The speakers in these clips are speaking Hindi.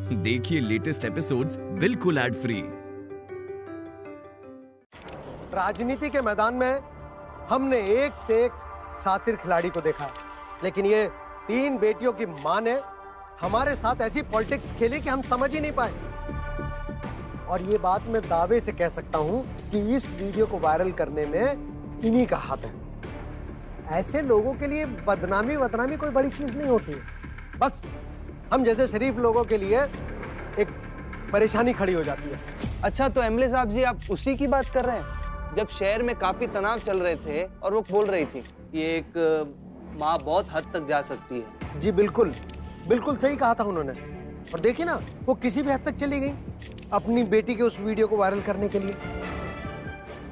देखिए लेटेस्ट एपिसोड्स बिल्कुल एड फ्री। राजनीति के मैदान में हमने एक से एक शातिर खिलाड़ी को देखा, लेकिन ये 3 बेटियों की मां ने हमारे साथ ऐसी पॉलिटिक्स खेली कि हम समझ ही नहीं पाए। और ये बात मैं दावे से कह सकता हूं कि इस वीडियो को वायरल करने में इन्हीं का हाथ है। ऐसे लोगों के लिए बदनामी कोई बड़ी चीज नहीं होती है। बस हम जैसे शरीफ लोगों के लिए एक परेशानी खड़ी हो जाती है। अच्छा, तो एमएलए साहब जी, आप उसी की बात कर रहे हैं जब शहर में काफी तनाव चल रहे थे और वो बोल रही थी कि एक माँ बहुत हद तक जा सकती है। जी बिल्कुल सही कहा था उन्होंने। और देखिए ना, वो किसी भी हद तक चली गई अपनी बेटी के उस वीडियो को वायरल करने के लिए।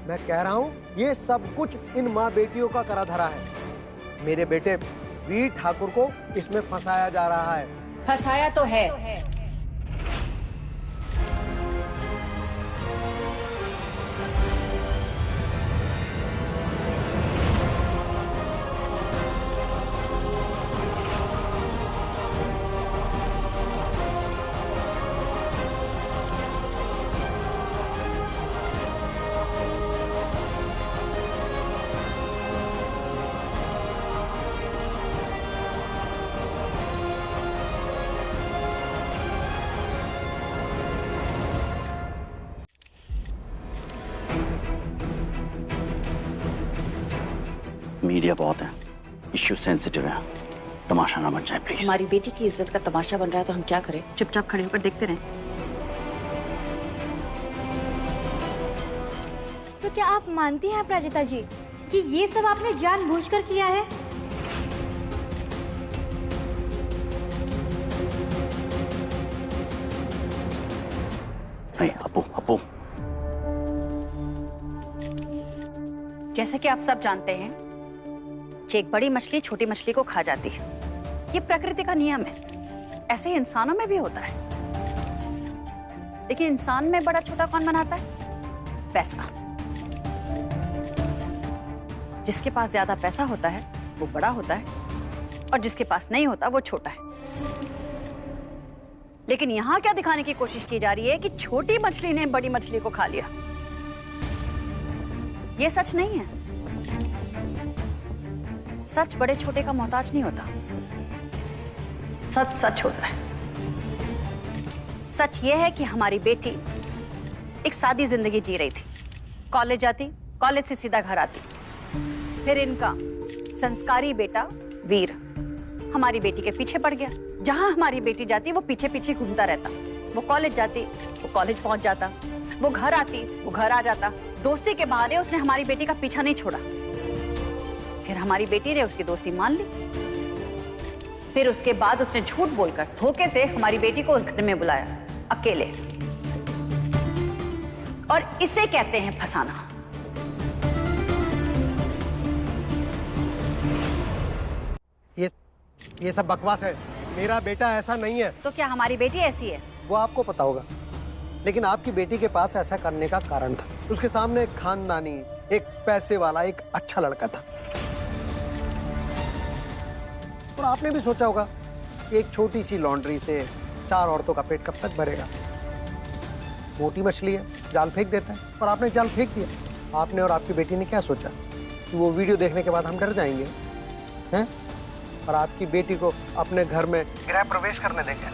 मैं कह रहा हूं, ये सब कुछ इन माँ बेटियों का करा धरा है। मेरे बेटे वीर ठाकुर को इसमें फंसाया जा रहा है। फंसाया तो है। मीडिया बहुत है, इश्यू सेंसिटिव है, तमाशा ना बन जाए प्लीज। हमारी बेटी की इज्जत का तमाशा बन रहा है तो हम क्या करें? चुपचाप खड़े होकर देखते रहें। तो क्या आप मानती हैं अपराजिता जी कि ये सब आपने जानबूझकर किया है? नहीं अपू, जैसे कि आप सब जानते हैं कि एक बड़ी मछली छोटी मछली को खा जाती है। ये प्रकृति का नियम है। ऐसे ही इंसानों में भी होता है। लेकिन इंसान में बड़ा छोटा कौन बनाता है? पैसा। जिसके पास ज्यादा पैसा होता है वो बड़ा होता है और जिसके पास नहीं होता वो छोटा है। लेकिन यहां क्या दिखाने की कोशिश की जा रही है कि छोटी मछली ने बड़ी मछली को खा लिया। ये सच नहीं है। सच बड़े छोटे का मोहताज नहीं होता। सच सच होता है। सच ये है कि हमारी बेटी एक सादी जिंदगी जी रही थी। कॉलेज जाती, कॉलेज से सीधा घर आती। फिर इनका संस्कारी बेटा वीर हमारी बेटी के पीछे पड़ गया। जहां हमारी बेटी जाती वो पीछे पीछे घूमता रहता। वो कॉलेज जाती, वो कॉलेज पहुंच जाता। वो घर आती, वो घर आ जाता। दोस्ती के बहाने उसने हमारी बेटी का पीछा नहीं छोड़ा। फिर हमारी बेटी ने उसकी दोस्ती मान ली। फिर उसके बाद उसने झूठ बोलकर धोखे से हमारी बेटी को उस घर में बुलाया, अकेले। और इसे कहते हैं फंसाना। ये सब बकवास है। मेरा बेटा ऐसा नहीं है। तो क्या हमारी बेटी ऐसी है? वो आपको पता होगा, लेकिन आपकी बेटी के पास ऐसा करने का कारण था। उसके सामने एक खानदानी, एक पैसे वाला, एक अच्छा लड़का था। और आपने भी सोचा होगा कि एक छोटी सी लॉन्ड्री से 4 औरतों का पेट कब तक भरेगा। मोटी मछली है, जाल फेंक देता है। और आपने जाल फेंक दिया। आपने और आपकी बेटी ने क्या सोचा कि वो वीडियो देखने के बाद हम डर जाएंगे, हैं? और आपकी बेटी को अपने घर में गृह प्रवेश करने देंगे।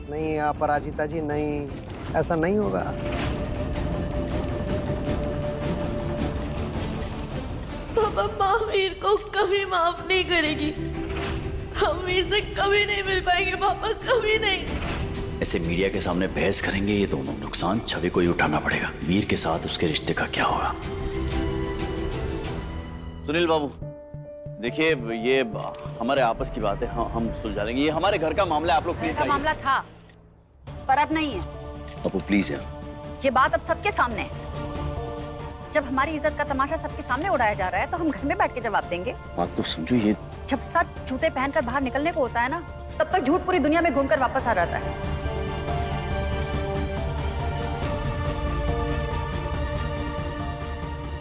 नहीं अपराजिता जी, नहीं, ऐसा नहीं होगा। पापा माँ वीर को कभी माफ नहीं करेगी। हम वीर से कभी नहीं मिल पाएंगे पापा, कभी नहीं। ऐसे मीडिया के सामने बहस करेंगे ये दोनों, नुकसान छवि को ही उठाना पड़ेगा। वीर के साथ उसके रिश्ते का क्या होगा? सुनील बाबू, देखिए ये हमारे आपस की बात है, हम सुलझा लेंगे। ये हमारे घर का मामला है, आप लोग प्लीज। मामला था पर अब नहीं है। अपू प्लीज यार। ये बात अब सबके सामने है। जब हमारी इज्जत का तमाशा सबके सामने उड़ाया जा रहा है तो हम घर में बैठ के जवाब देंगे। बात को समझो। ये जब सच जूते पहनकर बाहर निकलने को होता है ना, तब तक झूठ पूरी दुनिया में घूमकर वापस आ जाता है।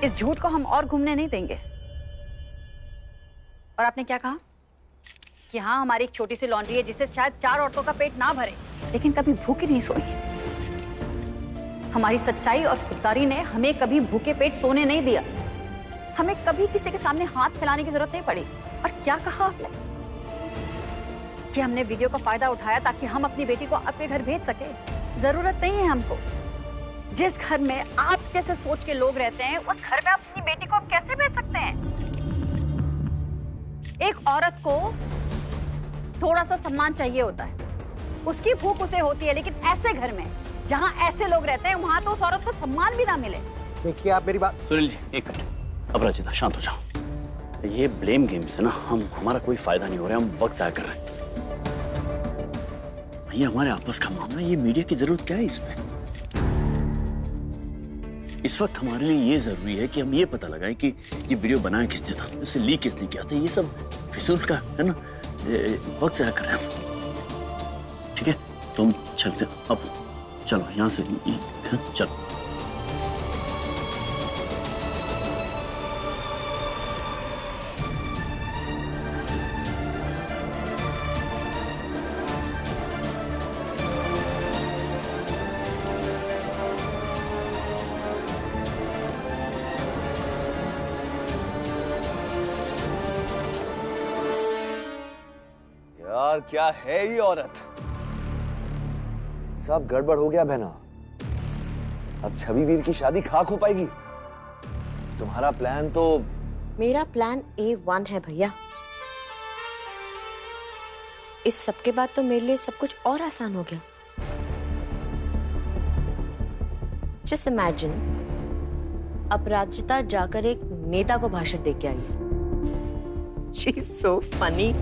इस झूठ को हम और घूमने नहीं देंगे। और आपने क्या कहा? कि हाँ हमारी एक छोटी सी लॉन्ड्री है जिससे शायद 4 औरतों का पेट ना भरे, लेकिन कभी भूखी नहीं सोई। हमारी सच्चाई और खुददारी ने हमें कभी भूखे पेट सोने नहीं दिया। हमें कभी किसी के सामने हाथ फैलाने की जरूरत नहीं पड़ी। और क्या कहा आपने कि हमने वीडियो का फायदा उठाया ताकि हम अपनी बेटी को अपने घर भेज सके? जरूरत नहीं है हमको। जिस घर में आप जैसे सोच के लोग रहते हैं उस घर में आप अपनी बेटी को कैसे भेज सकते हैं? एक औरत को थोड़ा सा सम्मान चाहिए होता है, उसकी भूख उसे होती है, लेकिन ऐसे घर में जहां ऐसे लोग रहते हैं वहां तो उस औरत को सम्मान भी ना मिले। देखिए आप मेरी बात। सुनील जी एक मिनट, अपराजिता शांत हो जाओ। ये ब्लेम गेम से ना हमारा कोई फायदा नहीं हो रहा है, हम वक्त जाया कर रहे हैं। ये हमारे आपस का मामला, ये मीडिया की जरूरत क्या है इसमें? इस वक्त हमारे लिए ये जरूरी है कि हम ये पता लगाएं कि ये वीडियो बनाया किसने था, इसे लीक किसने किया था। ये सब फिजूल का है ना, वक्त जाया कर रहे हैं हम। ठीक है तुम चलते अब, चलो यहाँ से चलो। यार क्या है ये औरत? सब गड़बड़ हो गया बहना। अब छवि वीर की शादी खाक हो पाएगी। तुम्हारा प्लान तो। मेरा प्लान A1 है भैया। इस सब के बाद तो मेरे लिए सब कुछ और आसान हो गया। जस्ट इमेजिन, अपराजिता जाकर एक नेता को भाषण दे के आई। She is so funny.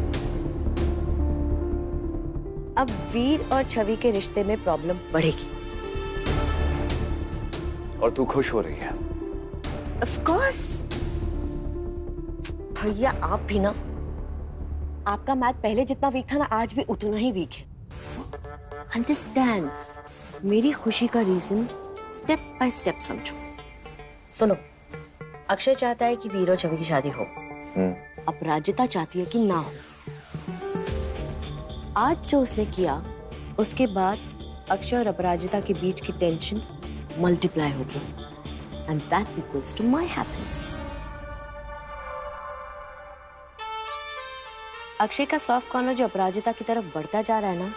अब वीर और छवि के रिश्ते में प्रॉब्लम बढ़ेगी। और तू खुश हो रही है? Of course. भैया आप भी ना, आपका मैथ पहले जितना वीक था ना, आज भी उतना ही वीक है। अंडरस्टैंड, मेरी खुशी का रीजन स्टेप बाय स्टेप समझो। सुनो, अक्षय चाहता है कि वीर और छवि की शादी हो। अपराजिता चाहती है कि ना हो। आज जो उसने किया, उसके बाद अक्षय और अपराजिता के बीच की टेंशन मल्टीप्लाई होगी, and that equals to my happiness. Akshay का सॉफ्ट कॉर्नर जो अपराजिता की तरफ बढ़ता जा रहा है ना,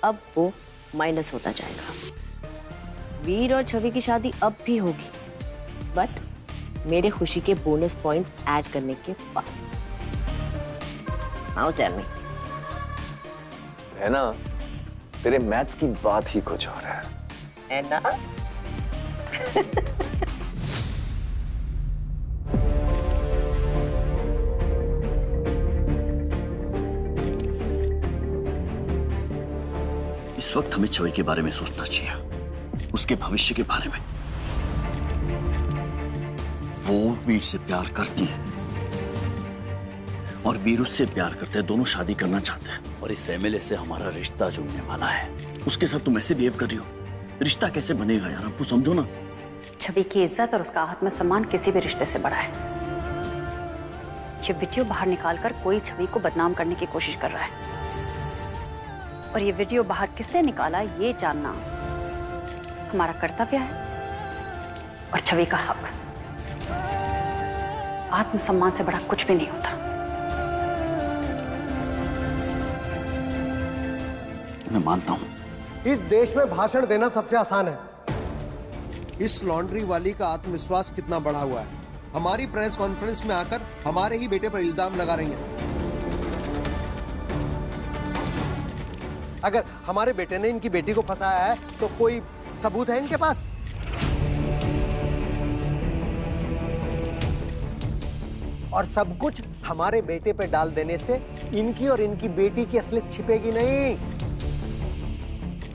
अब वो माइनस होता जाएगा। वीर और छवि की शादी अब भी होगी, बट मेरे खुशी के बोनस पॉइंट्स ऐड करने के बाद। Now tell me. है ना, तेरे मैथ्स की बात ही कुछ और है ना? इस वक्त हमें छवि के बारे में सोचना चाहिए, उसके भविष्य के बारे में। वो वीर से प्यार करती है और वीर उससे प्यार करते हैं, दोनों शादी करना चाहते हैं। और इस एमएलए से हमारा रिश्ता जुड़ने वाला है, उसके साथ तुम ऐसे बिहेव कर रही हो, रिश्ता कैसे बनेगा यार? आपको समझो ना। छवि की इज्जत और उसका आत्मसम्मान किसी भी रिश्ते से बड़ा है। ये वीडियो बाहर निकालकर कोई छवि को बदनाम करने की कोशिश कर रहा है, और ये वीडियो बाहर किसने निकाला ये जानना हमारा कर्तव्य है और छवि का हक। आत्मसम्मान से बड़ा कुछ भी नहीं होता। मैं मानता हूं इस देश में भाषण देना सबसे आसान है। इस लॉन्ड्री वाली का आत्मविश्वास कितना बढ़ा हुआ है। हमारी प्रेस कॉन्फ्रेंस में आकर हमारे ही बेटे पर इल्जाम लगा रही है। अगर हमारे बेटे ने इनकी बेटी को फंसाया है तो कोई सबूत है इनके पास? और सब कुछ हमारे बेटे पे डाल देने से इनकी और इनकी बेटी की असलियत छिपेगी नहीं।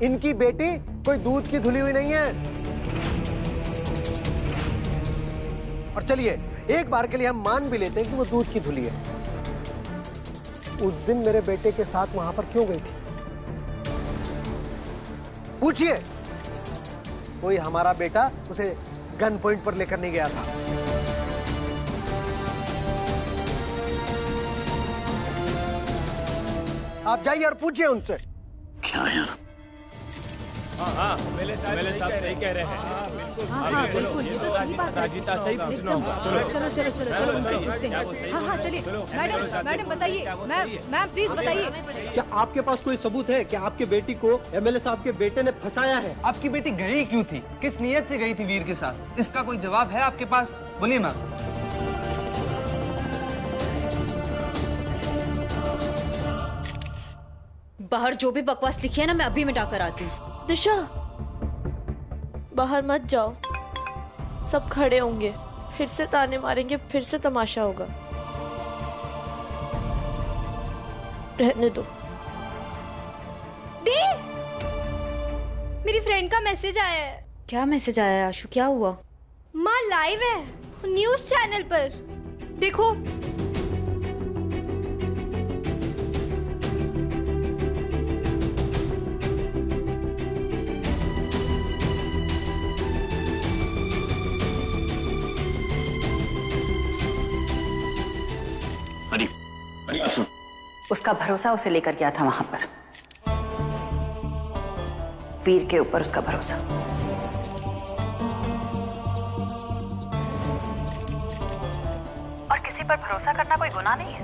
इनकी बेटी कोई दूध की धुली हुई नहीं है। और चलिए एक बार के लिए हम मान भी लेते हैं कि वो दूध की धुली है। उस दिन मेरे बेटे के साथ वहां पर क्यों गई थी? पूछिए। कोई हमारा बेटा उसे गन पॉइंट पर लेकर नहीं गया था। आप जाइए और पूछिए उनसे। क्या यार? मेले साहब सही कह रहे हैं। हाँ बिल्कुल, ये तो सही बात है। राजीता सही पूछना होगा। चलो उनसे पूछते हैं। हाँ चलिए। मैडम बताइए, मैम प्लीज बताइए। क्या आपके पास कोई सबूत है कि आपके बेटी को एमएलए साहब के बेटे ने फंसाया है? आपकी बेटी गई क्यों थी? किस नीयत से गई थी वीर के साथ? इसका कोई जवाब है आपके पास? बोलिए मैम। बाहर जो भी बकवास लिखी है ना, मैं अभी मिटा कर आती हूँ। दिशा, बाहर मत जाओ, सब खड़े होंगे, फिर से ताने मारेंगे, फिर से तमाशा होगा। रहने दो। दी, मेरी फ्रेंड का मैसेज आया है। क्या मैसेज आया है आशु? क्या हुआ? माँ लाइव है न्यूज चैनल पर, देखो। उसका भरोसा उसे लेकर गया था वहां पर, वीर के ऊपर उसका भरोसा। और किसी पर भरोसा करना कोई गुनाह नहीं है।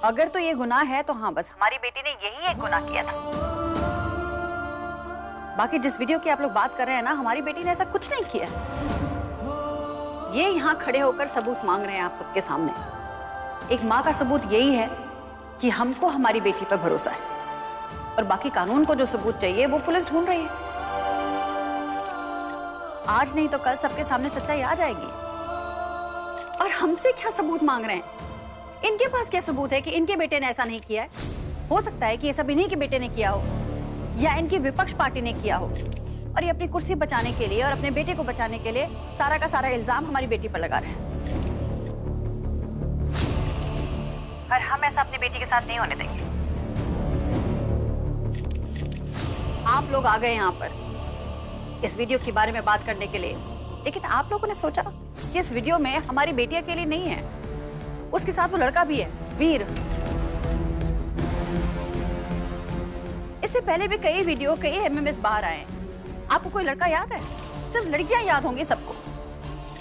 अगर तो ये गुनाह है तो हाँ, बस हमारी बेटी ने यही एक गुनाह किया था। बाकी जिस वीडियो की आप लोग बात कर रहे हैं ना, हमारी बेटी ने ऐसा कुछ नहीं किया। ये यहाँ खड़े होकर सबूत मांग रहे हैं आप सबके सामने। एक माँ का सबूत यही है कि हमको हमारी बेटी पर भरोसा है, और बाकी कानून को जो सबूत चाहिए वो पुलिस ढूंढ रही है। आज नहीं तो कल सबके सामने सच्चाई आ जाएगी। और हमसे क्या सबूत मांग रहे हैं? इनके पास क्या सबूत है कि इनके बेटे ने ऐसा नहीं किया है? हो सकता है कि ये सब इन्हीं के बेटे ने किया हो, या इनकी विपक्ष पार्टी ने किया हो, और ये अपनी कुर्सी बचाने के लिए और अपने बेटे को बचाने के लिए सारा का सारा इल्जाम हमारी बेटी पर लगा रहे हैं। पर हम ऐसा अपनी बेटी के साथ नहीं होने देंगे। आप लोग आ गए यहाँ पर इस वीडियो के बारे में बात करने के लिए, लेकिन आप लोगों ने सोचा कि इस वीडियो में हमारी बेटी अकेली नहीं है, उसके साथ वो लड़का भी है, वीर। इससे पहले भी कई वीडियो, कई एमएमएस बाहर आए हैं। आपको कोई लड़का याद है? सिर्फ लड़कियां याद होंगी सबको।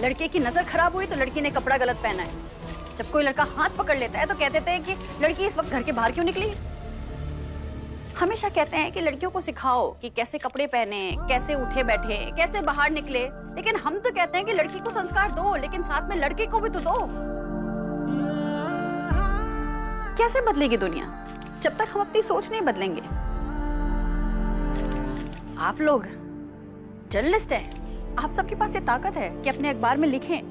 लड़के की नजर खराब हुई तो लड़की ने कपड़ा गलत पहना है। जब कोई लड़का हाथ पकड़ लेता है तो कहते थे कि लड़की इस वक्त घर के बाहर क्यों निकली। हमेशा कहते हैं कि लड़कियों को सिखाओ कि कैसे कपड़े पहने, कैसे उठे बैठे, कैसे बाहर निकले, लेकिन हम तो कहते हैं कि लड़की को संस्कार दो, लेकिन साथ में लड़के को भी तो दो। कैसे बदलेगी दुनिया जब तक हम अपनी सोच नहीं बदलेंगे? आप लोग जर्नलिस्ट हैं, आप सबके पास ये ताकत है कि अपने अखबार में लिखें,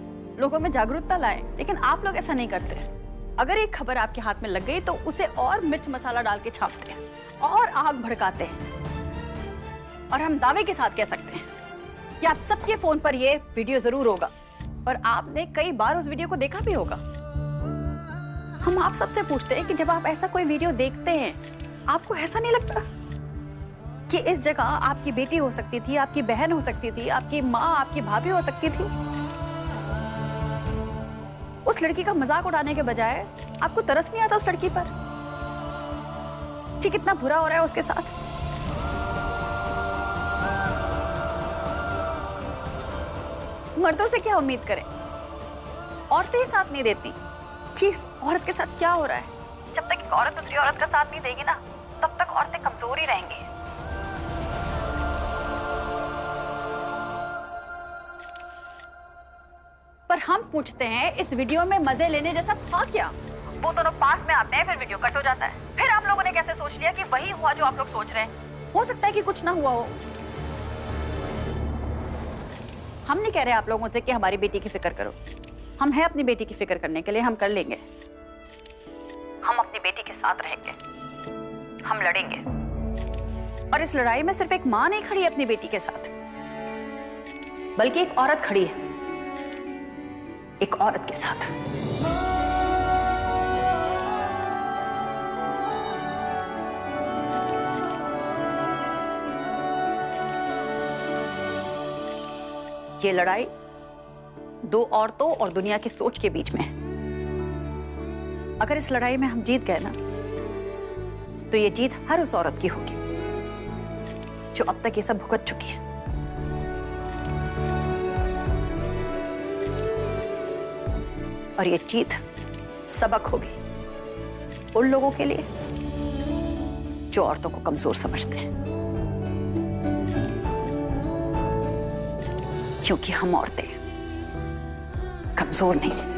लोगों में जागरूकता लाएं, लेकिन आप लोग ऐसा नहीं करते। अगर एक खबर आपके हाथ में लग गई तो उसे और मिर्च मसाला डाल के छापते हैं और आग भड़काते हैं। और हम दावे के साथ कह सकते हैं कि आप सबके फोन पर ये वीडियो जरूर होगा, और आपने कई बार उस वीडियो को देखा भी होगा। हम आप सबसे पूछते हैं कि जब आप ऐसा कोई वीडियो देखते हैं, आपको ऐसा नहीं लगता कि इस जगह आपकी बेटी हो सकती थी, आपकी बहन हो सकती थी, आपकी माँ, आपकी भाभी हो सकती थी? उस लड़की का मजाक उड़ाने के बजाय आपको तरस नहीं आता उस लड़की पर कि कितना बुरा हो रहा है उसके साथ? मर्दों से क्या उम्मीद करें? औरतें ही साथ नहीं देती कि इस औरत के साथ क्या हो रहा है। जब तक एक औरत दूसरी औरत का साथ नहीं देगी ना, तब तक औरतें कमजोर ही रहेंगी। पर हम पूछते हैं, इस वीडियो में मजे लेने जैसा था क्या? वो दोनों पास में आते हैं, फिर वीडियो कट हो जाता है। फिर आप लोगों ने कैसे सोच लिया कि वही हुआ जो आप लोग सोच रहे हैं? हो सकता है कि कुछ ना हुआ हो। हम नहीं कह रहे आप लोगों से कि हमारी बेटी की फिक्र करो। हम हैं अपनी बेटी की फिक्र करने के लिए, हम कर लेंगे। हम अपनी बेटी के साथ रहेंगे, हम लड़ेंगे। और इस लड़ाई में सिर्फ एक माँ नहीं खड़ी अपनी बेटी के साथ, बल्कि एक औरत खड़ी है, एक औरत के साथ। ये लड़ाई दो औरतों और दुनिया की सोच के बीच में है। अगर इस लड़ाई में हम जीत गए ना, तो ये जीत हर उस औरत की होगी जो अब तक ये सब भुगत चुकी है। और ये जीत सबक होगी उन लोगों के लिए जो औरतों को कमजोर समझते हैं, क्योंकि हम औरतें कमजोर नहीं हैं।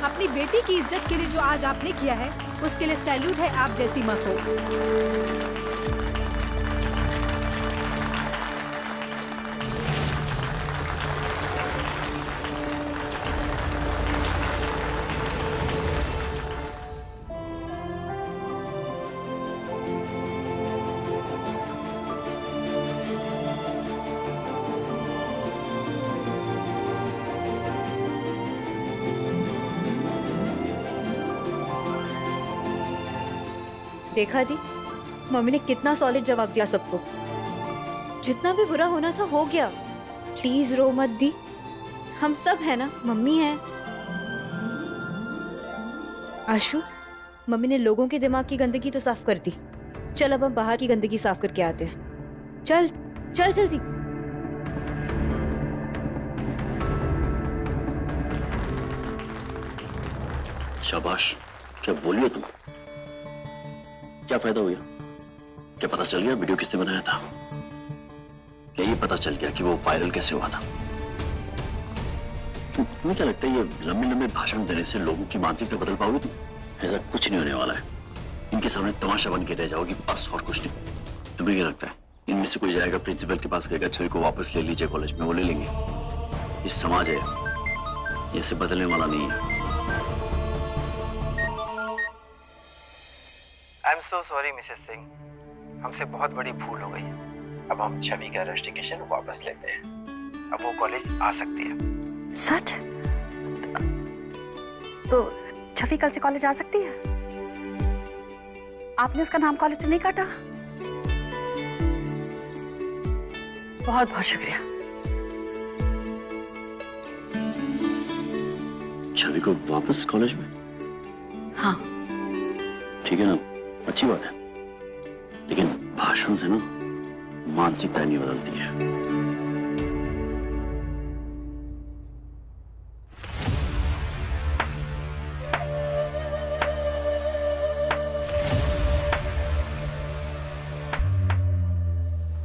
अपनी बेटी की इज्जत के लिए जो आज आपने किया है, उसके लिए सैल्यूट है आप जैसी मां को। देखा दी, मम्मी ने कितना सॉलिड जवाब दिया सबको। जितना भी बुरा होना था हो गया। प्लीज रो मत दी, हम सब है ना, मम्मी है। आशु, मम्मी ने लोगों के दिमाग की गंदगी तो साफ कर दी। चल अब हम बाहर की गंदगी साफ करके आते हैं। चल चल जल्दी। शाबाश, क्या बोलियो तुम? क्या फायदा हुआ? क्या पता चल गया वीडियो किसने बनाया था? यही पता चल गया कि वो वायरल कैसे हुआ था। तुम्हें क्या लगता है ये लंबे लंबे भाषण देने से लोगों की मानसिकता बदल पाओगे तुम? ऐसा कुछ नहीं होने वाला है। इनके सामने तमाशा बन के रह जाओगी, बस और कुछ नहीं। तुम्हें क्या लगता है इनमें से कोई जाएगा प्रिंसिपल के पास, कहेगा छवि को वापस ले लीजिए कॉलेज में? वो ले लेंगे? ये समाज है, ये इसे बदलने वाला नहीं है। I am so sorry Mrs Singh, हमसे बहुत बड़ी भूल हो गई है। अब हम छवि का रजिस्ट्रेशन वापस लेते हैं। अब वो कॉलेज आ सकती है। सच? तो छवि कल से कॉलेज आ सकती है? आपने उसका नाम कॉलेज से नहीं काटा? बहुत बहुत शुक्रिया। छवि को वापस कॉलेज में? हाँ ठीक है ना, अच्छी बात है, लेकिन भाषण से ना मानसिकता नहीं बदलती है।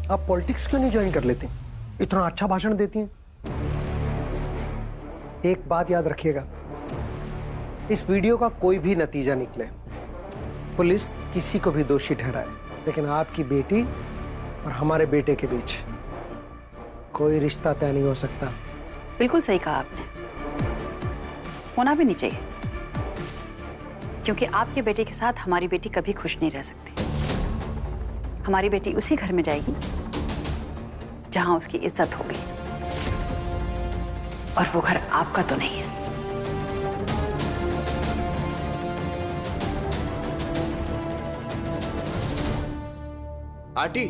आप पॉलिटिक्स क्यों नहीं ज्वाइन कर लेती? इतना अच्छा भाषण देती हैं। एक बात याद रखिएगा, इस वीडियो का कोई भी नतीजा निकले, पुलिस किसी को भी दोषी ठहराए, लेकिन आपकी बेटी और हमारे बेटे के बीच कोई रिश्ता तय नहीं हो सकता। बिल्कुल सही कहा आपने, होना भी नहीं चाहिए, क्योंकि आपके बेटे के साथ हमारी बेटी कभी खुश नहीं रह सकती। हमारी बेटी उसी घर में जाएगी जहां उसकी इज्जत होगी, और वो घर आपका तो नहीं है। आंटी,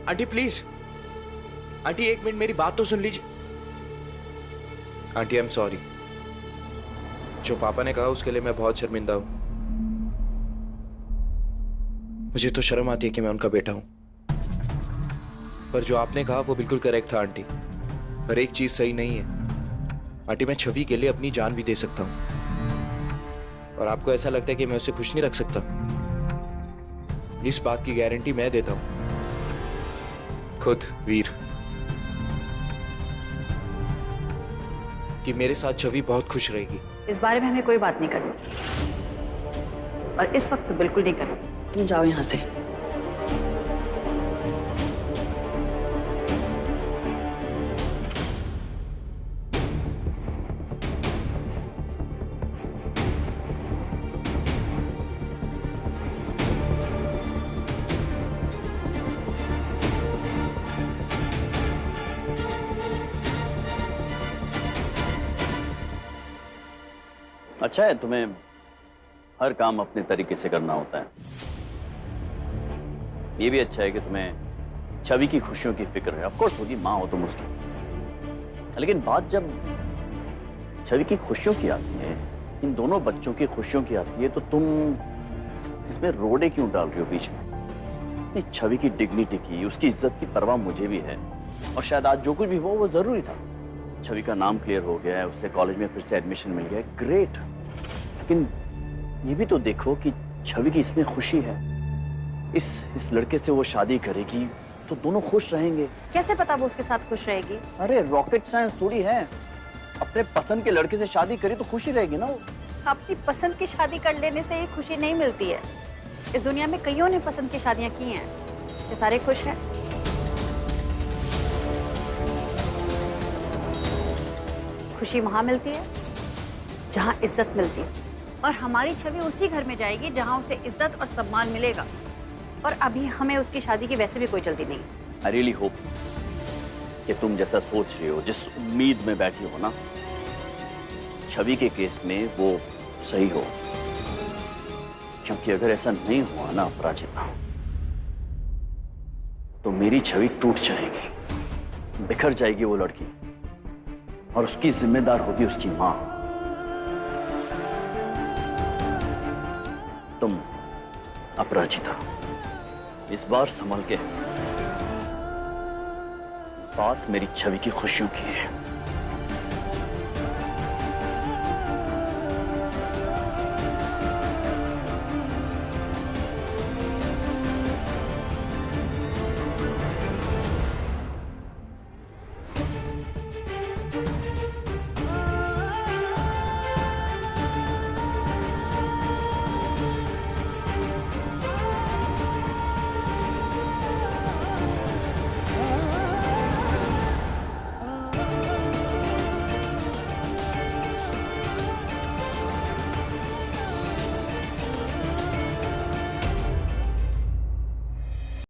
आंटी प्लीज, आंटी एक मिनट मेरी बात तो सुन लीजिए। आंटी आई एम सॉरी, जो पापा ने कहा उसके लिए मैं बहुत शर्मिंदा हूं। मुझे तो शर्म आती है कि मैं उनका बेटा हूं, पर जो आपने कहा वो बिल्कुल करेक्ट था आंटी। पर एक चीज सही नहीं है आंटी, मैं छवि के लिए अपनी जान भी दे सकता हूं, और आपको ऐसा लगता है कि मैं उसे खुश नहीं रख सकता? इस बात की गारंटी मैं देता हूं, खुद वीर, कि मेरे साथ छवि बहुत खुश रहेगी। इस बारे में हमें कोई बात नहीं करनी, और इस वक्त तो बिल्कुल नहीं करनी। तुम जाओ यहां से। अच्छा है तुम्हें हर काम अपने तरीके से करना होता है। ये भी अच्छा है कि तुम्हें छवि की खुशियों की फिक्र है। ऑफ कोर्स होगी, माँ हो तुम उसकी। लेकिन बात जब छवि की खुशियों की आती है, इन दोनों बच्चों की खुशियों की आती है, तो तुम इसमें रोड़े क्यों डाल रही हो बीच में? नहीं, छवि की डिग्निटी की, उसकी इज्जत की परवाह मुझे भी है, और शायद आज जो कुछ भी हो वो जरूरी था। छवि का नाम क्लियर हो गया है, उससे कॉलेज में फिर से एडमिशन मिल गया है, ग्रेट। लेकिन ये भी तो देखो कि छवि की इसमें खुशी है। इस लड़के से वो शादी करेगी तो दोनों खुश रहेंगे। कैसे पता वो उसके साथ खुश रहेगी? अरे रॉकेट साइंस थोड़ी है, अपने पसंद के लड़के से शादी करी तो खुशी रहेगी ना वो। अपनी पसंद की शादी कर लेने से ये खुशी नहीं मिलती है। इस दुनिया में कईयों ने पसंद की शादियां की हैं, ये सारे खुश हैं। खुशी वहां मिलती है जहां इज्जत मिलती है, और हमारी छवि उसी घर में जाएगी जहां उसे इज्जत और सम्मान मिलेगा। और अभी हमें उसकी शादी की वैसे भी कोई जल्दी नहीं। आई रियली होप कि तुम जैसा सोच रही हो, जिस उम्मीद में बैठी हो ना, छवि के केस में वो सही हो। क्योंकि अगर ऐसा नहीं हुआ ना अपराजिता, तो मेरी छवि टूट जाएगी, बिखर जाएगी वो लड़की, और उसकी जिम्मेदार होगी उसकी मां। तुम अपराजिता, इस बार संभल के। बात मेरी छवि की खुशियों की है।